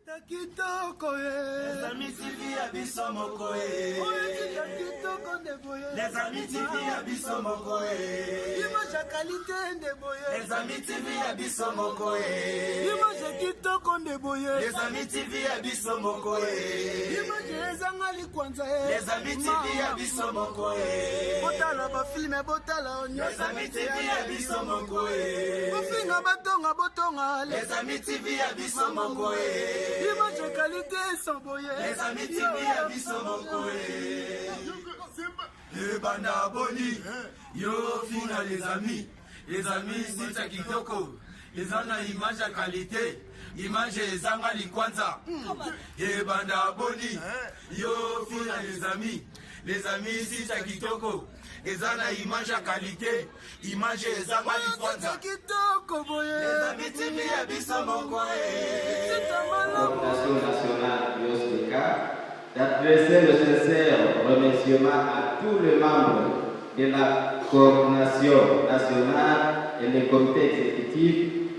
Les amis TV Abisso Mokoe. Les amis TV Abisso Mokoe. Image qualité ndeboye. Les amis TV Abisso Mokoe. Image kitoko ndeboye. Les amis TV Abisso Mokoe. Image ezangali kwanza. Les amis TV Abisso Mokoe. Botala ba film botala onyo. Les amis TV Abisso Mokoe. Bofinga batonga botonga. Les amis TV Abisso Mokoe. Image qualité sans boye. Les amis TV Abisso Mokoe. Le banda boni. Yo fina les amis c'est à kitoko. Les ana image à qualité. Image ezangali kwanza. Le banda boni. Yo fina les amis c'est à kitoko. Les ana image à qualité. Image ezangali kwanza. Les amis TV Abisso Mokoe. Coordination nationale IOSDK d'adresser le sincère remerciement à tous les membres de la coordination nationale et le comité exécutif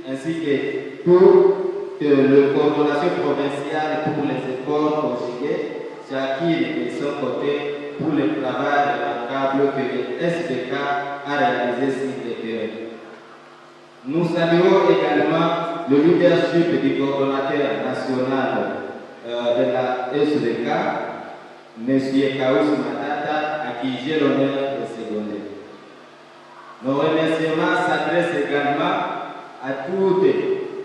ainsi que toute la coordination provinciale pour les efforts conjugués, chacun de son côté pour le travail remarquable que le SDK a réalisé sur le terrain. Nous saluons également le leadership du coordonnateur national de la SDK, M. Kaous Matata, à qui j'ai l'honneur de seconder. Nos remerciements s'adressent également à toutes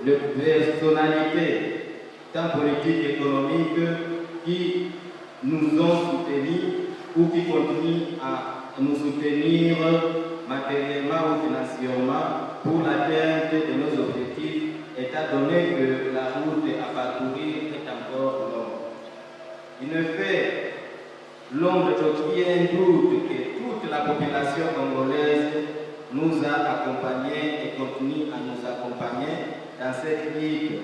les personnalités, tant politiques qu'économiques, qui nous ont soutenus ou qui continuent à nous soutenir matériellement ou financièrement pour l'atteinte de nos objectifs, étant donné que la route à parcourir est encore longue. Il ne fait l'ombre d'aucun doute que toute la population congolaise nous a accompagnés et continue à nous accompagner dans cette lutte.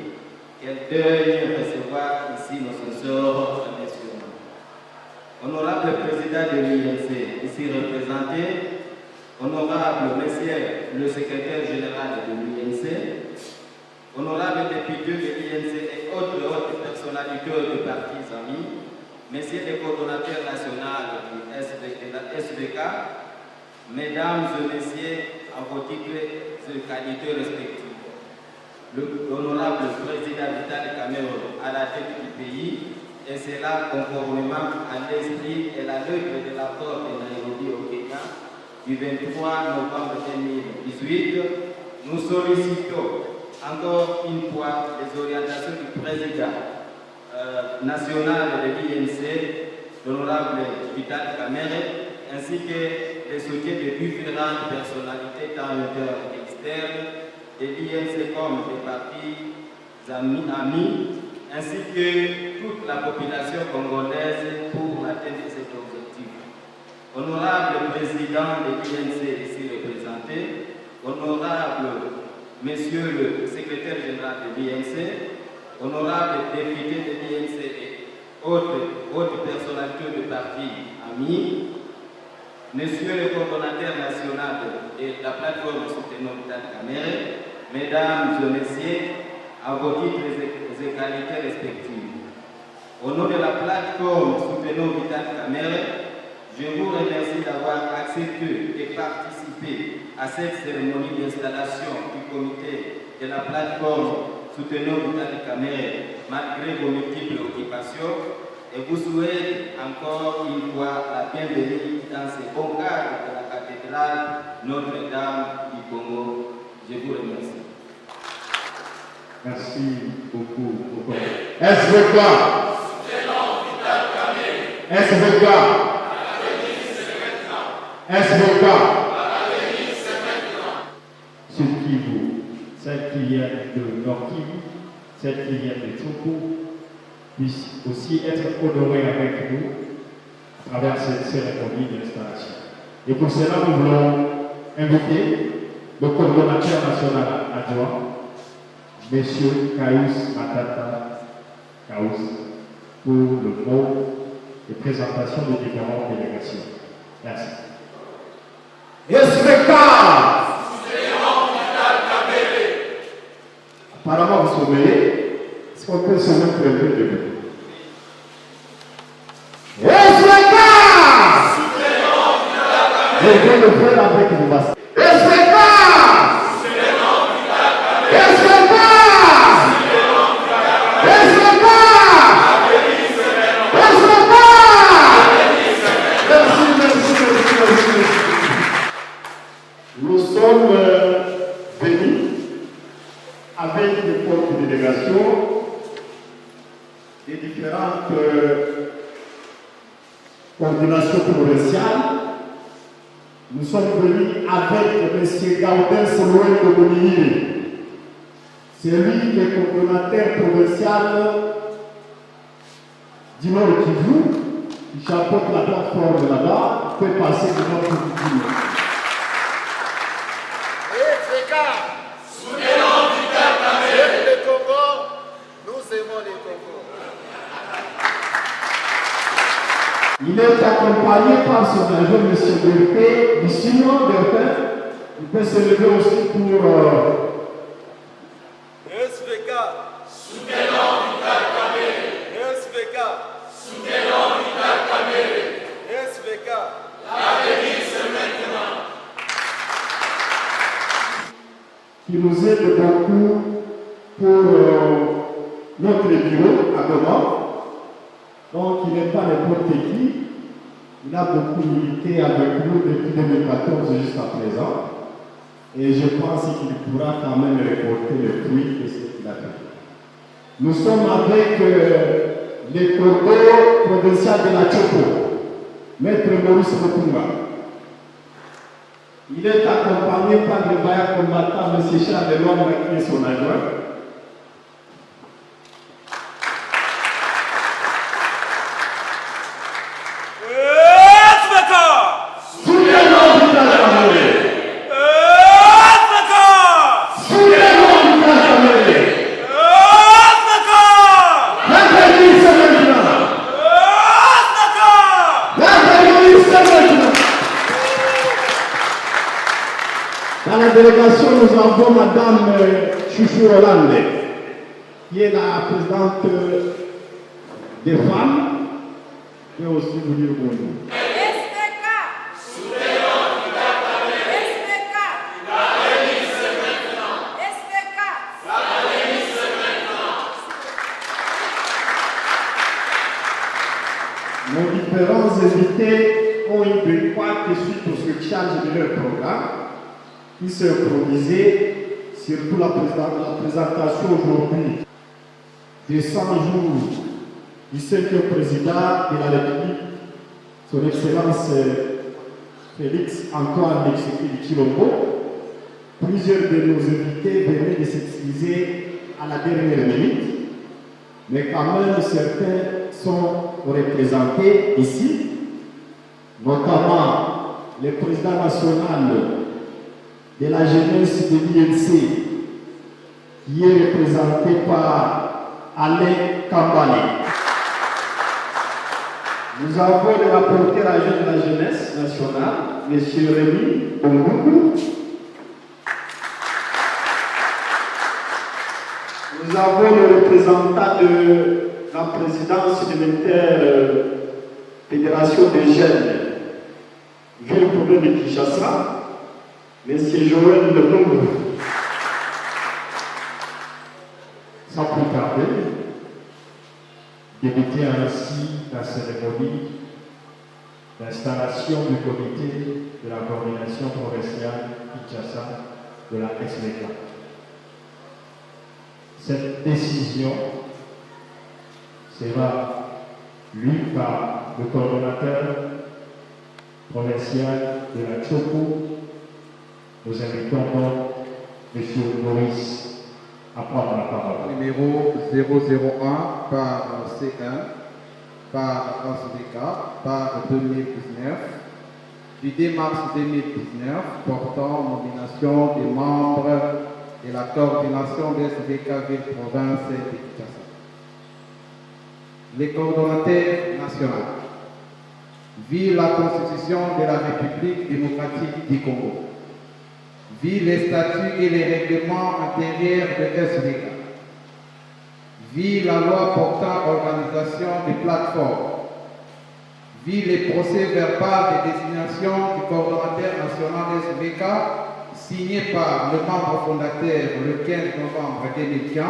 Qu'elle daigne recevoir ici nos sincères remerciements. Honorable président de l'INC, ici représenté, honorable monsieur le secrétaire général de l'INC, honorable député de l'INC et autres personnalités de partis amis, messieurs les coordonnateurs nationaux de la SDK, mesdames et messieurs, à vos titres et qualités respectives. L'honorable président Vital Cameroun à la tête du pays, et cela conformément à l'esprit et la lettre de l'accord de Nairobi au Kenya du 23 novembre 2018, nous sollicitons encore une fois les orientations du président national de l'INC, l'honorable Vital Cameroun, ainsi que les soutiens de différentes personnalités tant internes et externes de l'INC comme des partis amis, ainsi que toute la population congolaise pour atteindre cet objectif. Honorable président de l'INC ici représenté, honorable monsieur le secrétaire général de l'INC, honorable député de l'INC et autres personnalités de partis amis, monsieur le coordonnateur national de la plateforme Soutenons Vital Cameroun, mesdames et messieurs, à vos titres et qualités respectives. Au nom de la plateforme Soutenons Vital Cameroun, je vous remercie d'avoir accepté et participé à cette cérémonie d'installation du comité de la plateforme Soutenons Vital Cameroun malgré vos multiples occupations et vous souhaite encore une fois la bienvenue dans ce bon cadre de la cathédrale Notre-Dame du Congo. Je vous remercie. Merci beaucoup. SVK. SVK. SVK. Sud Kivu, celle qui vient de Nord Kivu, celle qui vient de Tsoko, puisse aussi être honorée avec nous à travers cette cérémonie d'installation. Et pour cela, nous voulons inviter le coordonnateur national adjoint, M. Kaous Matata Kaous, pour le mot de présentation des différentes délégations. Merci. SVK! Apparemment, vous sommeillez. qu'on peut se mettre un peu debout. Je vais le faire avec une basse. Nous sommes venus avec une forte délégation des différentes coordinations provinciales. Nous sommes venus avec M. Gaudens Loen de Bonini. C'est lui qui est coordonnateur provincial du Nord Kivu, qui chapeaute la plateforme là-bas, qui peut passer du Nord Kivu. Il est accompagné par son agent, M. Berté, du Simon Berté. Il peut se lever aussi pour SVK, soutenons Vital Kamerhe. SVK, soutenons Vital Kamerhe. SVK, l'avenir c'est maintenant. qui nous aide beaucoup pour notre bureau à Goma. Donc, il n'est pas n'importe qui. Il a beaucoup milité avec nous depuis 2014 jusqu'à présent. Et je pense qu'il pourra quand même récolter le fruit de ce qu'il a fait. Nous sommes avec les cordeaux provinciaux de la Tchoko, Maître Maurice Mokunga. Il est accompagné par le vaillant combattant M. Charles Leloir, qui est son adjoint. Dans la délégation, nous avons Mme Chouchou Hollande, qui est la présidente des femmes, et aussi vous dire bonjour. SVK, soutenons Vital Kamerhe. SVK, l'avenir c'est maintenant. SVK, l'avenir c'est maintenant. Nos différents invités ont une béquate suite au surcharge de leur programme, qui s'est improvisé, surtout la présentation aujourd'hui des 100 jours du 5e président de la République, son Excellence Félix Antoine Tshisekedi Tshilombo. Plusieurs de nos invités venaient de s'excuser à la dernière minute, mais quand même certains sont représentés ici, notamment le président national de la jeunesse de l'INC, qui est représenté par Alain Kambale. Nous avons le rapporteur adjoint de la jeunesse nationale, M. Rémi Bongougou. Nous avons le représentant de la présidence de l'inter-fédération des jeunes, ville problème de Kinshasa, M. Joël Letongo. Sans plus tarder, débuter ainsi la cérémonie d'installation du comité de la coordination provinciale Kinshasa de la SVK. Cette décision sera lue par le coordonnateur provincial de la Tchoko. Nous invitons donc M. Maurice à prendre la parole. Numéro 001 par C1, par SVK, par 2019, du 10 mars 2019, portant nomination des membres de la coordination des SVK Ville-Province de Kinshasa. Les coordonnateurs nationaux. Vu la Constitution de la République démocratique du Congo. Vu les statuts et les règlements intérieurs de SVK. Vie la loi portant organisation des plateformes. Vie les procès-verbaux de désignation du coordonnateur national SVK signé par le membre fondateur le 15 novembre 2015,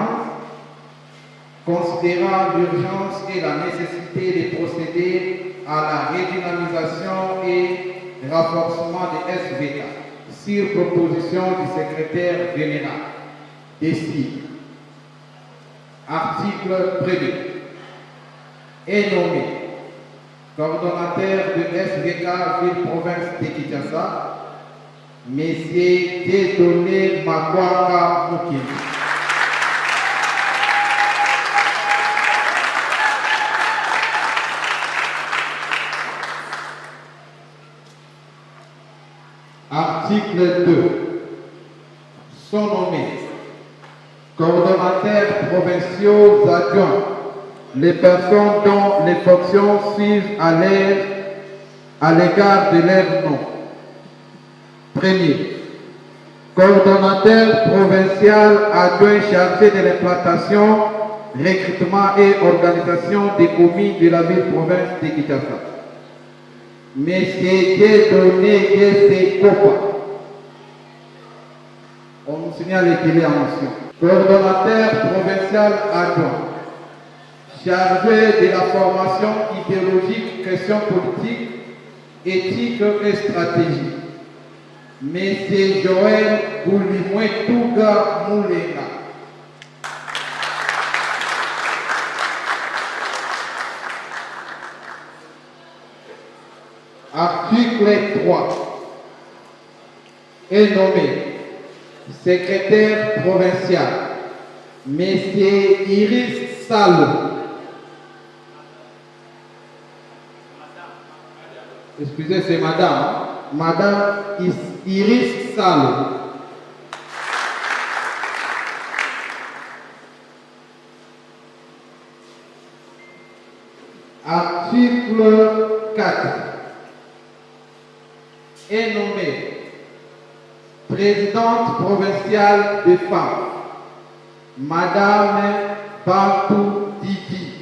considérant l'urgence et la nécessité de procéder à la redynamisation et renforcement des SVK sur proposition du secrétaire général. Décide. Article 1er. Est nommé coordonnateur de SVK Ville-Province de Kinshasa, M. Dieudonné Makwanga Mukini. Article 2. Sont nommés coordonnateurs provinciaux adjoints les personnes dont les fonctions suivent à l'égard de leur nom. Premier, coordonnateur provincial adjoint chargé de l'implantation, recrutement et organisation des communes de la ville-province de Kinshasa. Monsieur Dieudonné Yese Kopa. On nous signale qu'il est en mention. Coordonnateur provincial adjoint chargé de la formation idéologique, questions politiques, éthique et stratégie. Monsieur Joël Boulimoué Touga Moulenga. Article 3. Est nommé secrétaire provincial Monsieur Iris Salo. Excusez, c'est madame. Madame Iris Salo. Article 4. Est nommée présidente provinciale des femmes, Madame Bantou Didi.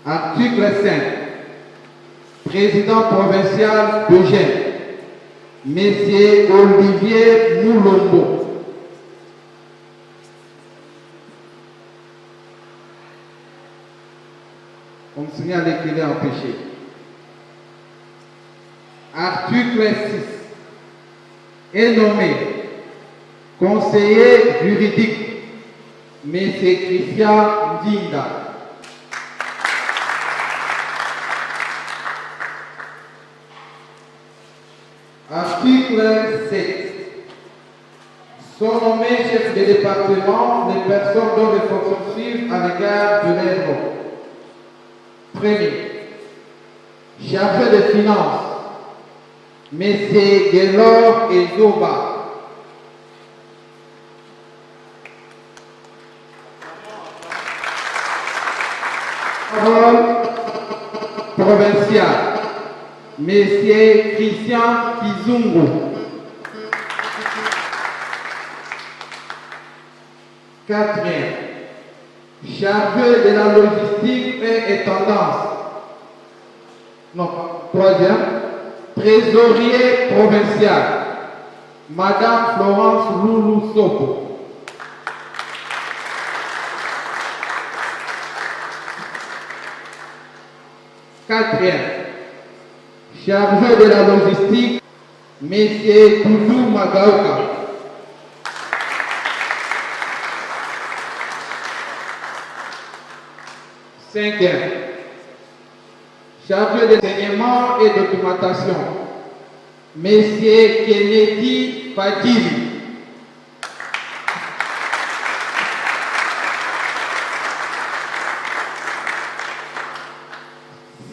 Article 5. Président provincial de Gênes, Monsieur Olivier Moulombo. On me signale qu'il est empêché. Article 6. Est nommé conseiller juridique, M. Christian Ndinda. Article 7. Sont nommés chefs de département les personnes dont les fonctions suivent à l'égard de leur nom. Premier, chargé des finances, M. Guélor Ezoba. Parole provincial, M. Christian Kizungu. Quatrième, chargé de la logistique et tendance. Non, troisième, trésorier provincial, Madame Florence Loulou Soko. Quatrième, chargé de la logistique, Monsieur Doudou Magaouka. Cinquième, chargé des enseignements et documentation, Monsieur Kennedy Fadili.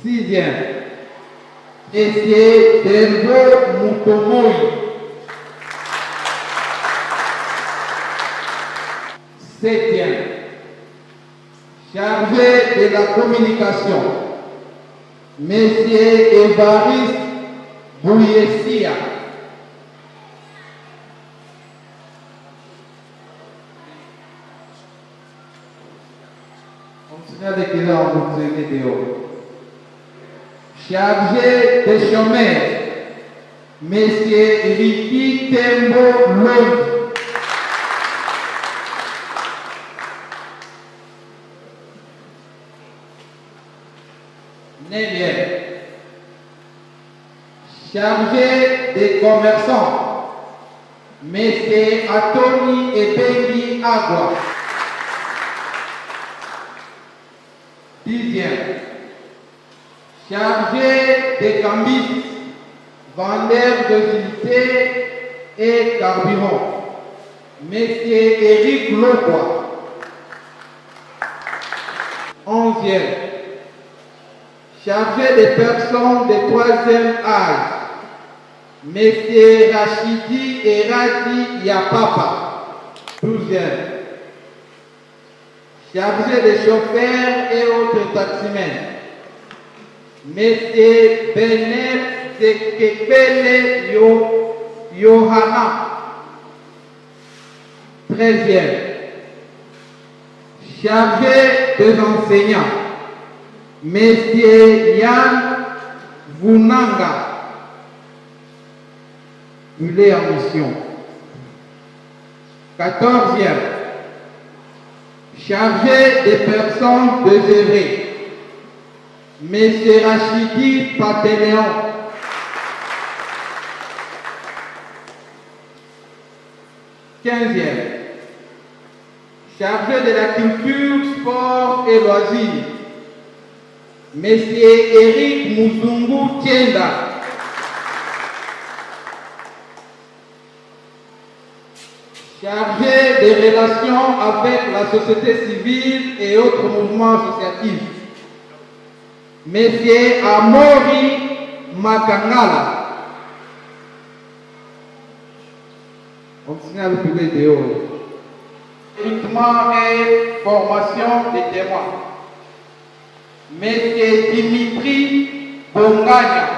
Sixième, Monsieur Delvo Moutomoui. Septième, chargé de la communication, Monsieur Évariste Bouyesia. Regardez qu'il a envoyé vidéo. Chargé de chemin, Monsieur Ricky Tembo Lodi. Neuvième. Chargé des commerçants, Monsieur Atoni Ebengi Agua. 10e. Chargé des cambistes, vendeurs d'utilité et carburant, Monsieur Eric Lobois. 11e. Chargé des personnes de 3e âge, Monsieur Rachidi Erati Yapapa. 12e. Chargé des chauffeurs et autres taximens, Monsieur Benel Sekepele Yohana. 13e. Chargé des enseignants, Monsieur Yann Vunanga. Il est en mission. 14e. Chargé des personnes désœuvrées, Monsieur Rachidi Patéléon. 15e. Chargé de la culture, sport et loisirs, Monsieur Eric Muzungu Tienda. 16e. Chargé des relations avec la société civile et autres mouvements associatifs, Monsieur Amori Makangala. On continue avec le vidéo. Recrutement et formation des témoins, Monsieur Dimitri Bongania.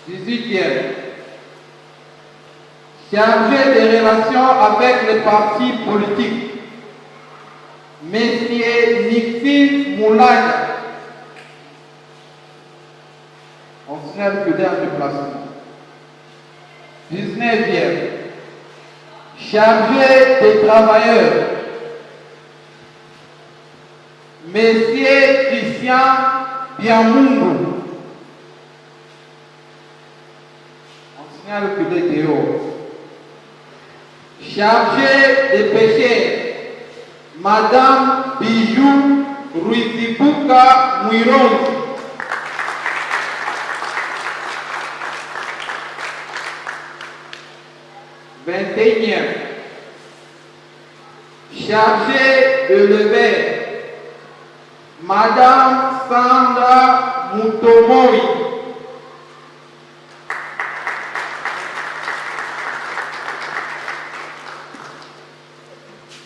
18e. Chargé des relations avec les partis politiques, Monsieur Nixin Moulaya. On continue avec le dernier placement. 19e. Chargé des travailleurs, Monsieur Christian Biamungu. On continue avec le vidéo. Chargé des péchés, Madame Bijou Ruizibuka Mwironzi. 21e. Chargé de lever, Madame Sandra Mutomori.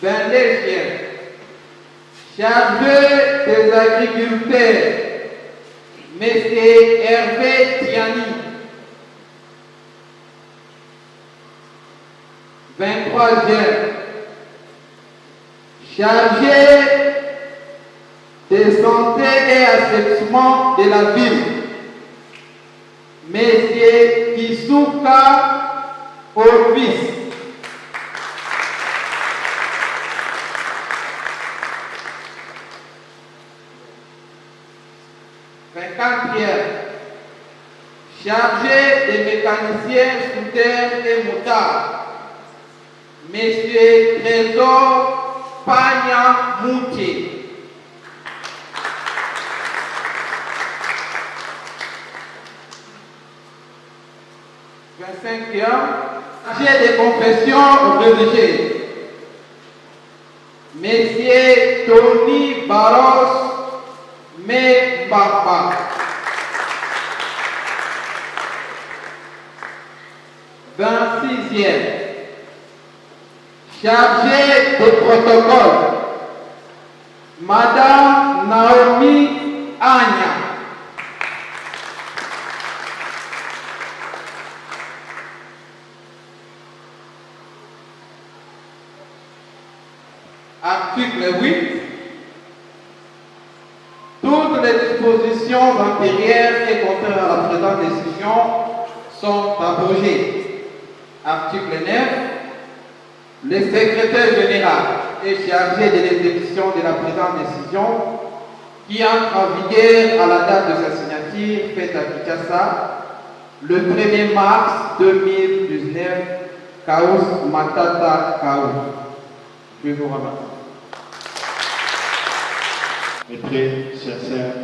22e. Chargé des agriculteurs, Monsieur Hervé Tiani. 23e. Chargé de santé et assainissement de la ville, Monsieur Kisuka Orvis. 54e. Chargé des mécaniciens sous terre et motards, Monsieur Trésor Pagna Moutier. 25e. Chargé des confessions religieuses, Monsieur Tony Barros Mbapa. 26e. Chargé de protocole, Madame Naomi Anya. Article 8. Toutes les dispositions antérieures et contraires à la présente décision sont abrogées. Article 9. Le secrétaire général est chargé de l'exécution de la présente décision qui entre en vigueur à la date de sa signature faite à Kinshasa le 1er mars 2019, Kaous Matata Kaous. Je vous remercie. Mes très sincères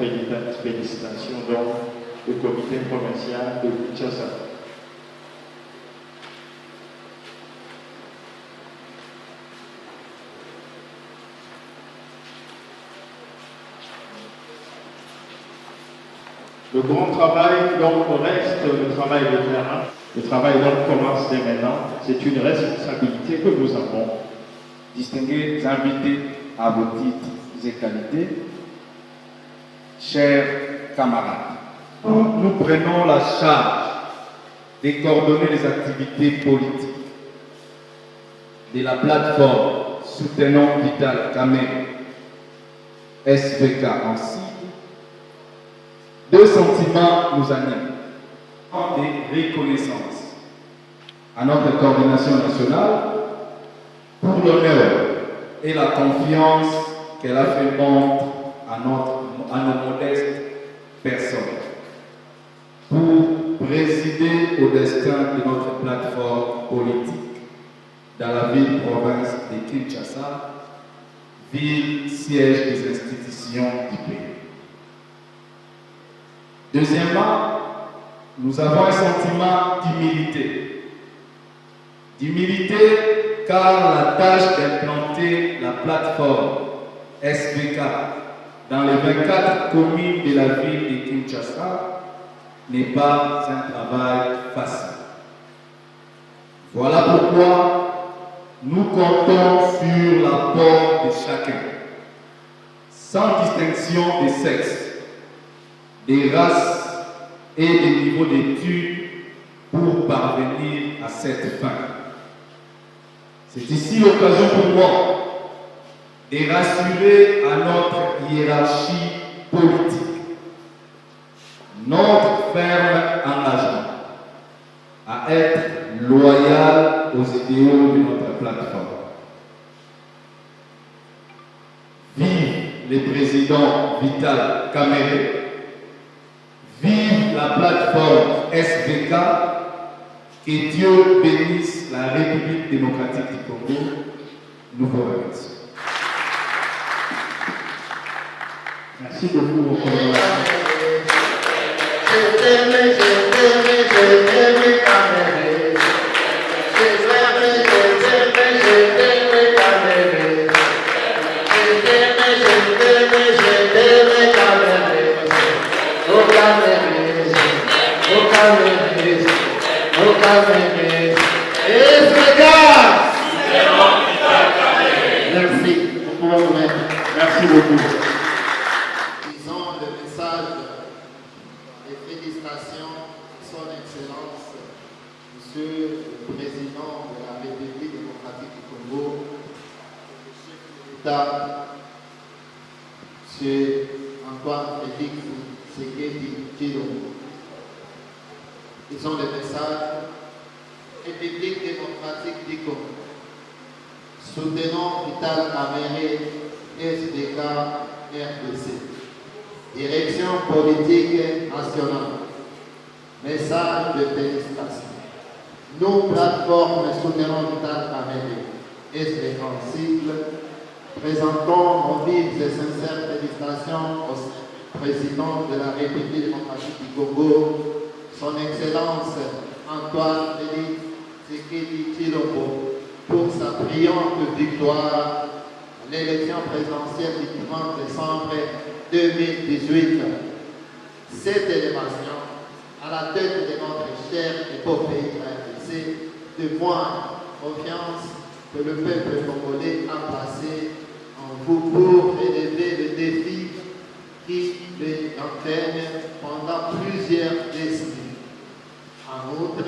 félicitations donc au comité provincial de Kinshasa. Le grand travail donc reste le travail de terrain. Le travail donc commence dès maintenant. C'est une responsabilité que nous avons. Distingués invités à vos titres et qualités, chers camarades, nous prenons la charge de coordonner les activités politiques de la plateforme soutenant Vital Kamerhe SVK en cible. Deux sentiments nous animent. Des reconnaissances à notre coordination nationale pour l'honneur et la confiance qu'elle a fait montre à nos modestes personnes pour présider au destin de notre plateforme politique dans la ville-province de Kinshasa, ville siège des institutions du pays. Deuxièmement, nous avons un sentiment d'humilité. D'humilité car la tâche d'implanter la plateforme SVK dans les 24 communes de la ville de Kinshasa n'est pas un travail facile. Voilà pourquoi nous comptons sur l'apport de chacun, sans distinction de sexe, des races et des niveaux d'études pour parvenir à cette fin. C'est ici l'occasion pour moi de rassurer à notre hiérarchie politique notre ferme engagement à être loyal aux idéaux de notre plateforme. Vive le président Vital Kamerhe, vive la plateforme SVK, que Dieu bénisse la République démocratique du Congo. Nous vous remercions. Merci beaucoup vos collaborateurs. Merci beaucoup. Disons le message et félicitations à son Excellence, Monsieur le Président de la République démocratique du Congo, le chef de l'État, M. Antoine Félix Tshisekedi Tshilombo. Disons le message République démocratique du Congo. Soutenons Vital Kamerhe SVK RDC. Direction politique nationale. Message de félicitations. Nous, plateforme soutenons Vital Kamerhe SVK en cible, présentons nos vives et sincères félicitations au président de la République démocratique du Congo, son Excellence Antoine Félix Tshisekedi Tshilombo, pour sa brillante victoire à l'élection présidentielle du 30 décembre 2018. Cette élévation à la tête de notre chère épopée RDC témoigne confiance que le peuple congolais a placé en vous pour élever le défi qui les enseignent pendant plusieurs décennies. En outre,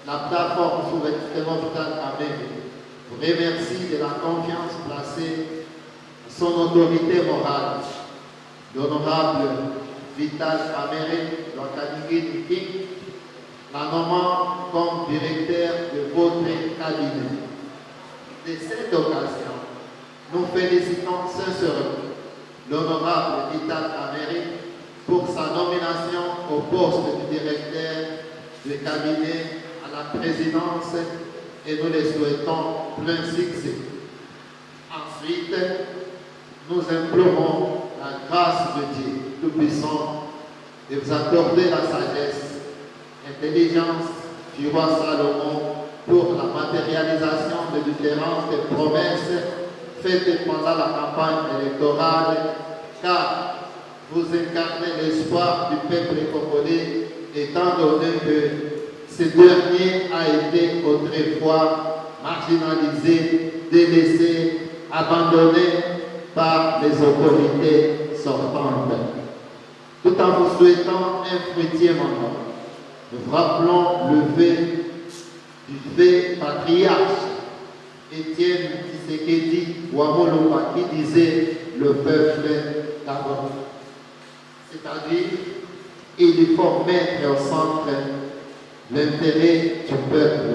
la plateforme Souverainement Vital Kamere vous remercie de la confiance placée en son autorité morale. L'honorable Vital Kamere, Lokanigi King, la nommant comme directeur de votre cabinet. De cette occasion, nous félicitons sincèrement l'honorable Vital Kamere pour sa nomination au poste de directeur de cabinet à la présidence et nous les souhaitons plein succès. Ensuite, nous implorons la grâce de Dieu Tout-Puissant de vous accorder la sagesse, intelligence du roi Salomon pour la matérialisation de différentes promesses faites pendant la campagne électorale, car vous incarnez l'espoir du peuple congolais, étant donné que ce dernier a été autrefois marginalisé, délaissé, abandonné par les autorités sortantes. Tout en vous souhaitant un fruitier mandat, nous rappelons le vœu du fait patriarche Étienne Tshisekedi Ouamoloba qui disait le peuple d'abord. C'est-à-dire, il faut mettre au centre l'intérêt du peuple.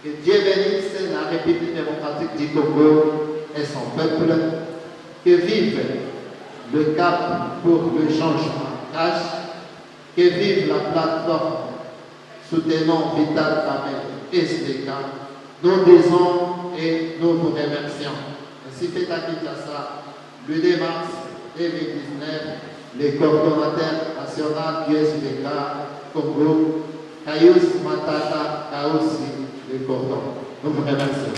Que Dieu bénisse la République démocratique du Congo et son peuple. Que vive le cap pour le changement cash. Que vive la plateforme soutenant Vital Kamere SDK. Nous disons et nous vous remercions. Ainsi fait à Kinshasa, le 2 mars 2019, les coordonnateurs nationaux du SDK Congo, Kayus Matata Kaosi, le cordon. Nous vous remercions.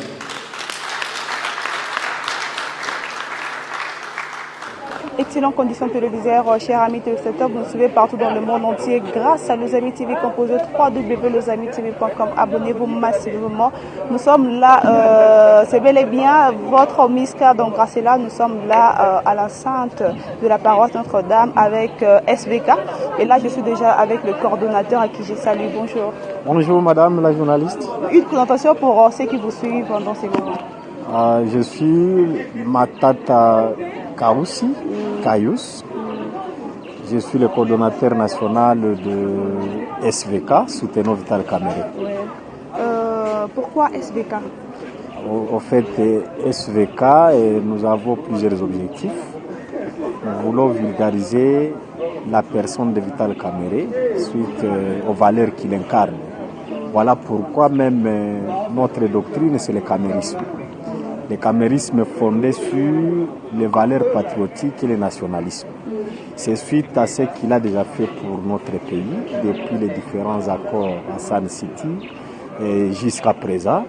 Excellentes conditions télévisuelles, chers amis téléspectateurs, vous nous suivez partout dans le monde entier grâce à Lozami TV composé www.lozamitv.com. Abonnez-vous massivement. Nous sommes là, c'est bel et bien votre mystère. Donc grâce à cela, nous sommes là à l'enceinte de la paroisse Notre-Dame avec SVK. Et là, je suis déjà avec le coordonnateur à qui je salue. Bonjour. Bonjour madame la journaliste. Une présentation pour ceux qui vous suivent pendant ces moments. Je suis Matata Kaosi, Kayus. Je suis le coordonnateur national de SVK, Soutenons Vital Kamere. Ouais. Pourquoi SVK? Au fait, SVK, nous avons plusieurs objectifs. Nous voulons vulgariser la personne de Vital Kamere suite aux valeurs qu'il incarne. Voilà pourquoi même notre doctrine, c'est le camérisme. Le camérisme fondé sur les valeurs patriotiques et le nationalisme. C'est suite à ce qu'il a déjà fait pour notre pays, depuis les différents accords à Sun City jusqu'à présent.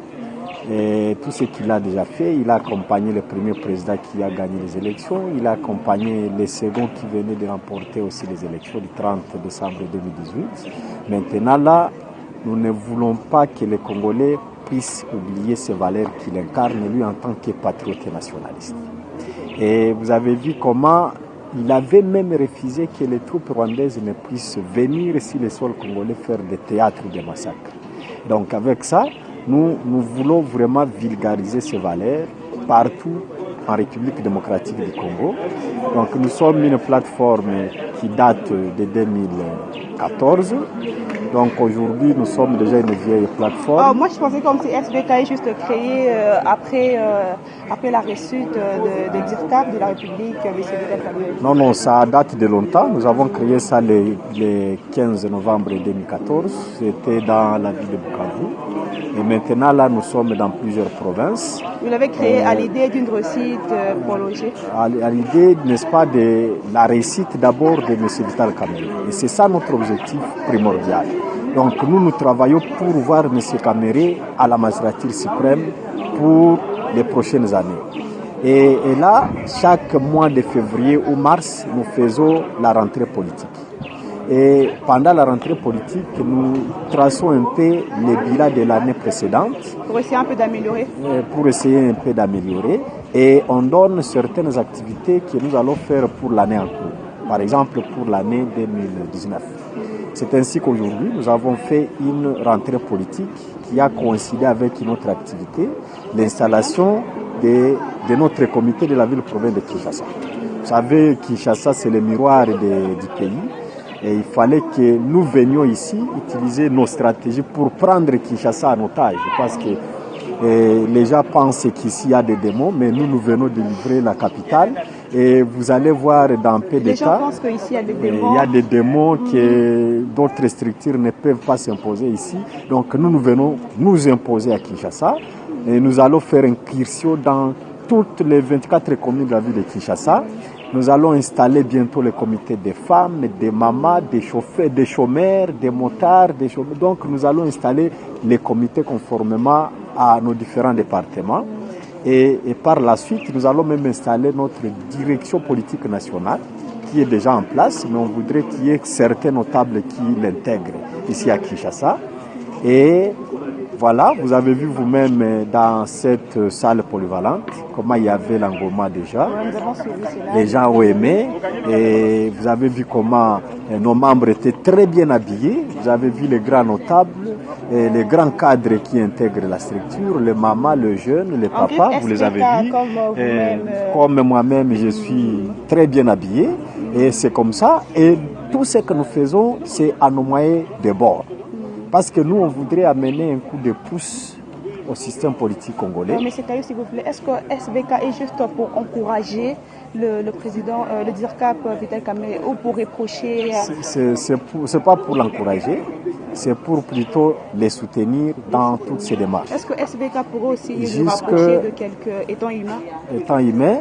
Et tout ce qu'il a déjà fait, il a accompagné le premier président qui a gagné les élections, il a accompagné les seconds qui venaient de remporter aussi les élections du 30 décembre 2018. Maintenant là, nous ne voulons pas que les Congolais puisse oublier ces valeurs qu'il incarne, lui, en tant que patriote et nationaliste. Et vous avez vu comment il avait même refusé que les troupes rwandaises ne puissent venir sur le sol congolais faire des théâtres de massacres. Donc avec ça, nous voulons vraiment vulgariser ces valeurs partout en République démocratique du Congo. Donc nous sommes une plateforme qui date de 2014. Donc aujourd'hui, nous sommes déjà une vieille plateforme. Moi, je pensais comme si SVK est juste créé après la réussite de dictat de la République, M. Vital Kamere. Non, ça date de longtemps. Nous avons créé ça le 15 novembre 2014. C'était dans la ville de Bukavu. Et maintenant, là, nous sommes dans plusieurs provinces. Vous l'avez créé à l'idée d'une réussite prolongée? À l'idée, n'est-ce pas, de la réussite d'abord de M. Vital Kamere. Et c'est ça notre objectif primordial. Donc nous travaillons pour voir M. Kamere à la magistrature suprême pour les prochaines années. Et là, chaque mois de février ou mars, nous faisons la rentrée politique. Et pendant la rentrée politique, nous traçons un peu les bilans de l'année précédente. Pour essayer un peu d'améliorer. Et on donne certaines activités que nous allons faire pour l'année en cours. Par exemple, pour l'année 2019. C'est ainsi qu'aujourd'hui, nous avons fait une rentrée politique qui a coïncidé avec une autre activité, l'installation de notre comité de la ville-province de Kinshasa. Vous savez, Kinshasa, c'est le miroir du pays. Et il fallait que nous venions ici utiliser nos stratégies pour prendre Kinshasa en otage. Parce que les gens pensent qu'ici il y a des démons, mais nous venons de livrer la capitale. Et vous allez voir dans peu Les gens d'États, pensent qu'ici il y a des démons. il y a des démons que d'autres structures ne peuvent pas s'imposer ici. Donc nous venons nous imposer à Kinshasa. Et nous allons faire une incursion dans toutes les 24 communes de la ville de Kinshasa. Nous allons installer bientôt les comités des femmes, des mamans, des chauffeurs, des chômeurs, des motards, des chômeurs. Donc nous allons installer les comités conformément à nos différents départements. Et par la suite, nous allons même installer notre direction politique nationale qui est déjà en place, mais on voudrait qu'il y ait certains notables qui l'intègrent ici à Kinshasa. Et voilà, vous avez vu vous-même dans cette salle polyvalente comment il y avait l'engouement déjà. Les gens ont aimé et vous avez vu comment nos membres étaient très bien habillés. Vous avez vu les grands notables, et les grands cadres qui intègrent la structure, les mamans, les jeunes, les papas, vous les avez vus. Comme moi-même, je suis très bien habillé et c'est comme ça. Et tout ce que nous faisons, c'est à nos moyens de bord. Parce que nous, on voudrait amener un coup de pouce au système politique congolais. Mais c'est Caillou, s'il vous plaît. Est-ce que SVK est juste pour encourager le président, le DIRCAP Vital Kamerhe, ou pour reprocher C'est pas pour l'encourager, c'est pour plutôt les soutenir dans toutes ces démarches. Est-ce que SVK pourrait aussi nous rapprocher de quelques étangs humains? Étant humain,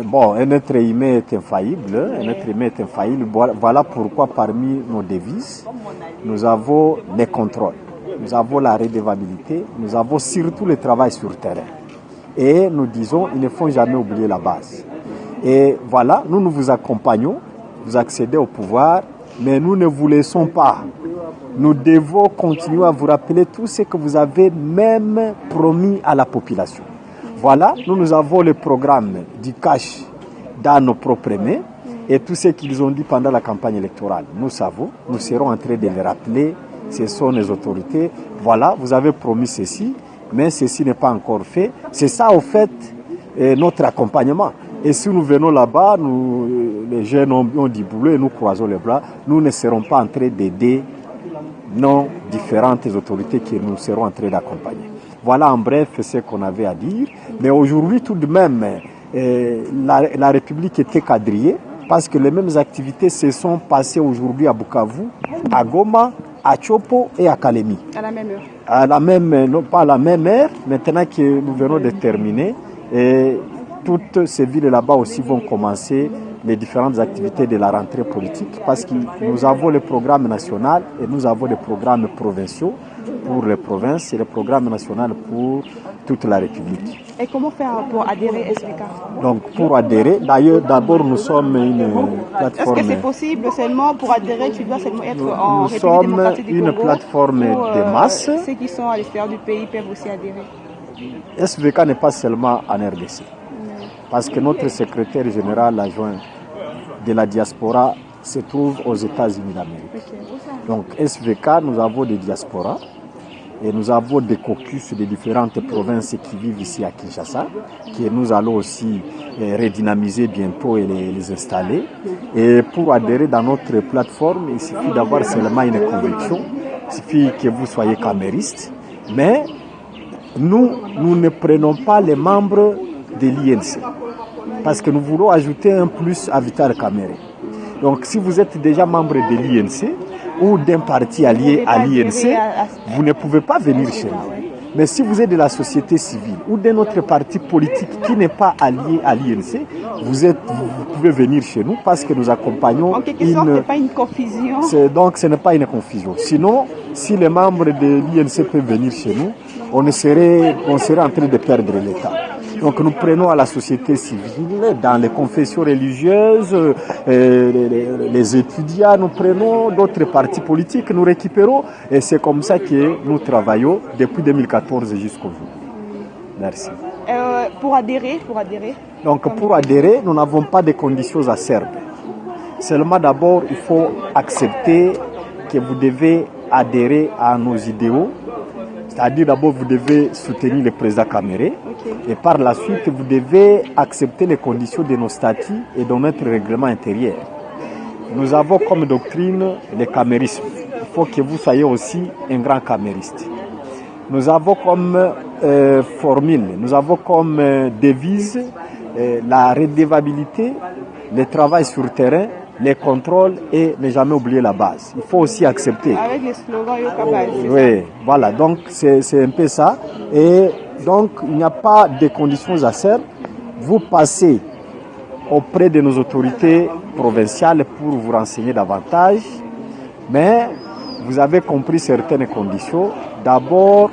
bon, un être humain est infaillible. Un être humain est infaillible. Voilà pourquoi parmi nos devises, nous avons les contrôles, nous avons la redevabilité, nous avons surtout le travail sur terrain. Et nous disons, il ne faut jamais oublier la base. Et voilà, nous vous accompagnons, vous accédez au pouvoir, mais nous ne vous laissons pas. Nous devons continuer à vous rappeler tout ce que vous avez même promis à la population. Voilà, nous avons le programme du cash dans nos propres mains et tout ce qu'ils ont dit pendant la campagne électorale. Nous savons, nous serons en train de les rappeler, ce sont les autorités. Voilà, vous avez promis ceci, mais ceci n'est pas encore fait. C'est ça, au fait, notre accompagnement. Et si nous venons là-bas, les jeunes ont du boulot et nous croisons les bras, nous ne serons pas en train d'aider nos différentes autorités que nous serons en train d'accompagner. Voilà en bref ce qu'on avait à dire. Mais aujourd'hui, tout de même, la République était quadrillée parce que les mêmes activités se sont passées aujourd'hui à Bukavu, à Goma, à Tchopo et à Kalemi. À la même heure. À la même, non pas à la même heure, maintenant que nous venons de terminer. Et toutes ces villes là-bas aussi vont commencer les différentes activités de la rentrée politique parce que nous avons le programme national et nous avons les programmes provinciaux pour les provinces et le programme national pour toute la République. Et comment faire pour adhérer SVK? Donc pour adhérer, d'ailleurs d'abord nous sommes une plateforme. Est-ce que c'est possible seulement pour adhérer, tu dois seulement être en Nous République sommes démocratique du une Congo, plateforme de masse. Ceux qui sont à l'extérieur du pays peuvent aussi adhérer. SVK n'est pas seulement en RDC. Parce que notre secrétaire général adjoint de la diaspora se trouve aux États-Unis d'Amérique. Donc SVK, nous avons des diasporas et nous avons des caucus de différentes provinces qui vivent ici à Kinshasa, que nous allons aussi redynamiser bientôt et les installer. Et pour adhérer dans notre plateforme, il suffit d'avoir seulement une conviction, il suffit que vous soyez camériste, mais nous ne prenons pas les membres de l'INC. Parce que nous voulons ajouter un plus à Vital Kamerhe. Donc si vous êtes déjà membre de l'INC ou d'un parti allié à l'INC, vous ne pouvez pas venir chez nous. Mais si vous êtes de la société civile ou d'un autre parti politique qui n'est pas allié à l'INC, vous pouvez venir chez nous parce que nous accompagnons. En quelque sorte, ce n'est pas une confusion. Donc ce n'est pas une confusion. Sinon, si les membres de l'INC peuvent venir chez nous, on serait en train de perdre l'État. Donc nous prenons à la société civile, dans les confessions religieuses, les étudiants, nous prenons d'autres partis politiques, nous récupérons et c'est comme ça que nous travaillons depuis 2014 jusqu'au jour. Merci. Pour adhérer Donc pour adhérer, nous n'avons pas de conditions acerbes. Seulement d'abord, il faut accepter que vous devez adhérer à nos idéaux. C'est-à-dire d'abord vous devez soutenir le président Kamere et par la suite vous devez accepter les conditions de nos statuts et de notre règlement intérieur. Nous avons comme doctrine le camérisme. Il faut que vous soyez aussi un grand camériste. Nous avons comme formule, nous avons comme devise la redevabilité, le travail sur terrain, les contrôles et ne jamais oublier la base. Il faut aussi accepter. Avec les slogans Yoka. Oui, voilà, donc c'est un peu ça. Et donc il n'y a pas de conditions acerbes. Vous passez auprès de nos autorités provinciales pour vous renseigner davantage. Mais vous avez compris certaines conditions. D'abord,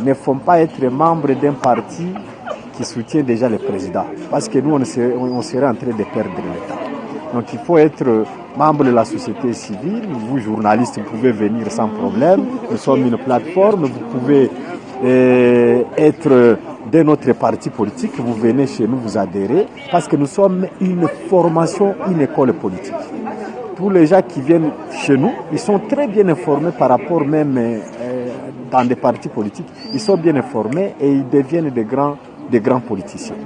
ne faut pas être membre d'un parti qui soutient déjà le président. Parce que nous, on serait en train de perdre l'État. Donc il faut être membre de la société civile. Vous, journalistes, vous pouvez venir sans problème. Nous sommes une plateforme. Vous pouvez être de notre parti politique. Vous venez chez nous, vous adhérez. Parce que nous sommes une formation, une école politique. Tous les gens qui viennent chez nous, ils sont très bien informés par rapport même dans des partis politiques. Ils sont bien informés et ils deviennent des grands politiciens.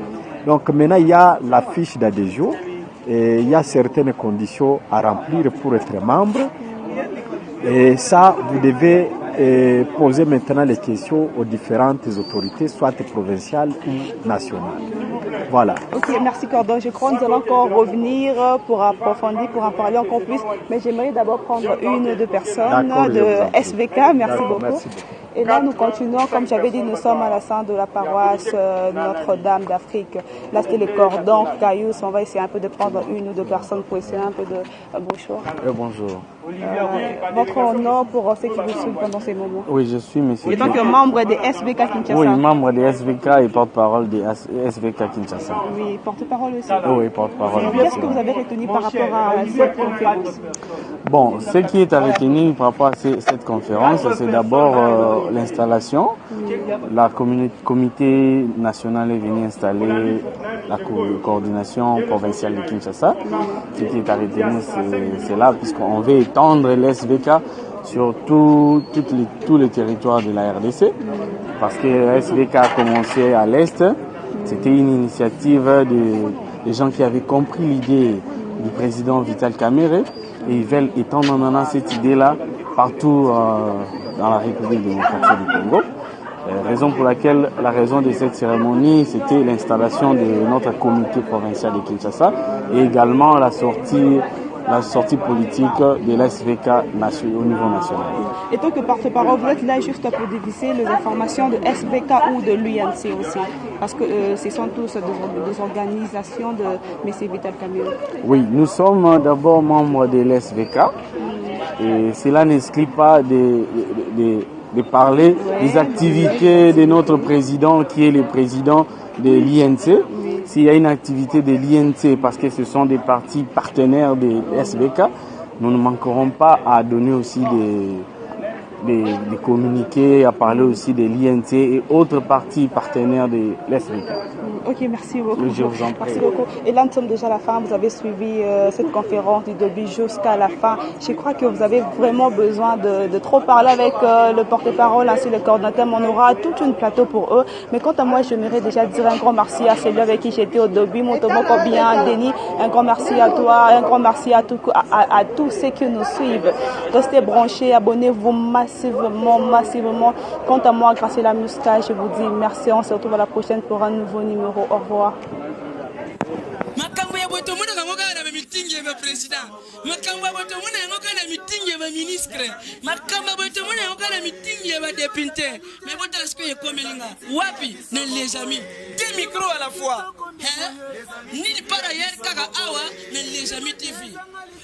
Donc maintenant, il y a la fiche d'adhésion. Et il y a certaines conditions à remplir pour être membre. Et ça, vous devez poser maintenant les questions aux différentes autorités, soit provinciales ou nationales. Voilà. Ok, merci Cordon. Je crois que nous allons encore revenir pour approfondir, pour en parler encore plus. Mais j'aimerais d'abord prendre une ou deux personnes de SVK. Merci beaucoup. Merci beaucoup. Et là, nous continuons. Comme j'avais dit, nous sommes à la centre de la paroisse Notre-Dame d'Afrique. Là, c'était les cordons, Cailloux. On va essayer un peu de prendre une ou deux personnes pour essayer un peu de... bonjour. Bonjour. Votre nom pour ceux qui vous suivent pendant ces moments. Oui, je suis monsieur. Et donc, membre des SVK Kinshasa. Oui, membre des SVK et porte-parole des SVK Kinshasa. Oui, porte-parole aussi. Oui, porte-parole. Qu'est-ce que vous avez retenu par rapport à cette conférence? Bon, ce qui est à retenir par rapport à cette conférence, c'est d'abord l'installation. La comité national est venu installer la coordination provinciale de Kinshasa. Ce qui est à retenir, c'est là, puisqu'on veut étendre l'SVK sur tous les territoires de la RDC. Parce que l'SVK a commencé à l'Est. C'était une initiative des gens qui avaient compris l'idée du président Vital Kamerhe. Et ils veulent étendre maintenant cette idée-là partout dans la République démocratique du Congo. Raison pour laquelle la raison de cette cérémonie, c'était l'installation de notre comité provincial de Kinshasa et également la sortie politique de l'SVK au niveau national. Et donc, porte-parole, vous êtes là juste pour diviser les informations de SVK ou de l'UNC aussi, parce que ce sont tous des organisations de M. Vital Kamerhe. Oui, nous sommes d'abord membres de l'SVK et cela n'exclut pas de parler des activités de notre président qui est le président de l'INC. S'il y a une activité de l'INC, parce que ce sont des partis partenaires de SVK, nous ne manquerons pas à donner aussi des communiqués, à parler aussi de l'INC et autres partis partenaires de l'SVK. Ok, merci beaucoup. Je vous en prie. Merci beaucoup. Et là, nous sommes déjà à la fin. Vous avez suivi cette conférence du début jusqu'à la fin. Je crois que vous avez vraiment besoin de trop parler avec le porte-parole, ainsi le coordinateur. On aura tout un plateau pour eux. Mais quant à moi, j'aimerais déjà dire un grand merci à celui avec qui j'étais au début, Motomoko bien, Denis. Un grand merci à toi, un grand merci à tous ceux qui nous suivent. Restez branchés, abonnez-vous massivement. Quant à moi, Graciela Musca, je vous dis merci. On se retrouve à la prochaine pour un nouveau numéro. Au revoir. Makambo ya boto muna kangoka na meeting ya president. Makambo ya boto muna kangoka na meeting ya ministre. Makambo ya boto muna kangoka na meeting ya député. Mais boto asko ya komelinga. Wapi? Les amis. Deux micros à la fois. Ni par ailleurs kaka awa na les amis TV.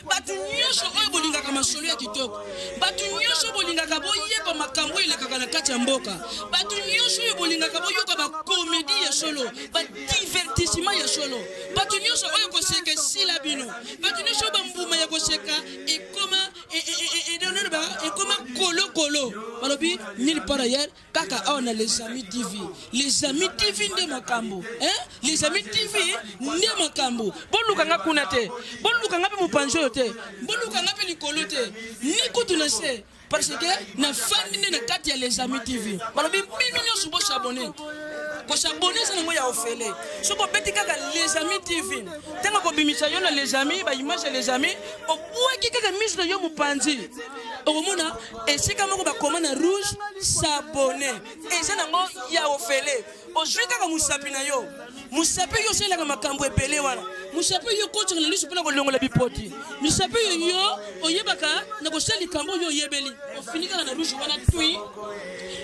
Batu nyosho oyo bolingaka masolo ya kitoko. Batu nyosho bolingaka boyeba makambo elekaka na kati ya mboka. Batu nyosho oyo bolingaka boyoka ba comédie ya solo, ba divertissement ya solo. Batu nyosho oyo koseka sila bino. Batu nyosho ba mbuma ya koseka ekoma kolo. Balobi ni par ailleurs kaka awa na les amis TV. Les amis TV nde makambo. Les amis TV nde makambo. Boluka nga kuna te. Boluka nga pe mupanjo te. Boluka nga pe likolo te. Ni kutu na se. Parce que na fandi nde na kati ya les amis TV. Balobi bino nyoso bo s'abonner. Ko s'abonner ça na ya ofele. Soko beti kaka les amis TV. Tenga ko bimisa yo na les amis, ba image ya les amis, o bwaki kaka mise yo mupanzi. Okomona esika moko ba commande rouge s'abonner. Et ça nango ya ofele. Ozwi kaka musapi na yo. Musapi yo selaka makambo ebele wana. Musapi yo kotsanga na lisu pona ko longola bipoti. Musapi yo oyebaka na ko sali kambo yo yebeli. Ofinika na rouge wana tui.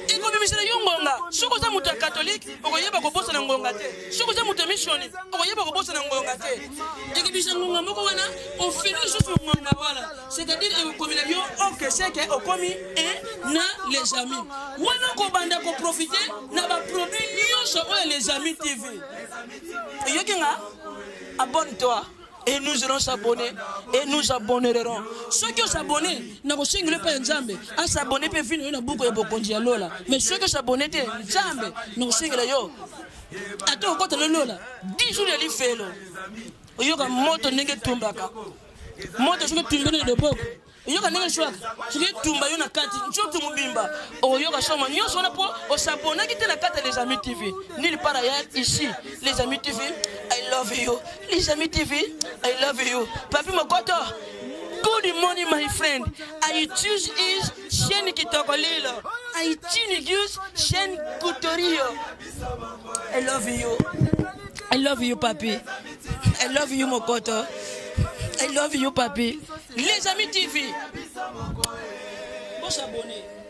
Iko bimisela yo ngonga. Soko za muta catholique okoyeba ko bosa na ngonga te. Soko za muta missioni okoyeba ko bosa na ngonga te. Ikibisa ngonga moko wana ofini susu ngonga wala. C'est-à-dire okomila yo ok c'est que okomi na les amis. Wana ko banda ko profiter na ba produit nyonso oyo les amis TV. Yokinga abonne-toi et nous allons s'abonner et nous abonnerons. Ceux qui s'abonnent, n'a pas single pas Nzambe. À s'abonner peut finir une boucle et bokonji lola. Mais ceux qui s'abonnent te Nzambe, nous single yo. Attends quand le lola. 10 jours de l'ifelo. Oyoka moto nenge tumbaka. Moto shuka tumbene de boko. Oyoka nenge shwaka. Shuka tumba yo na kati. Nchoto mubimba. Oyoka shoma nyonso na po o s'abonner qui te na kati les amis TV. Nulle part ailleurs ici les amis TV. I love you. Les amis TV, I love you. Papi Mokoto, good morning my friend. I choose is Shen Kitokolilo. I choose Shen Kutorio. I love you. I love you, papi. I love you, Mokoto. I love you, papi. Les amis TV. Bon s'abonner.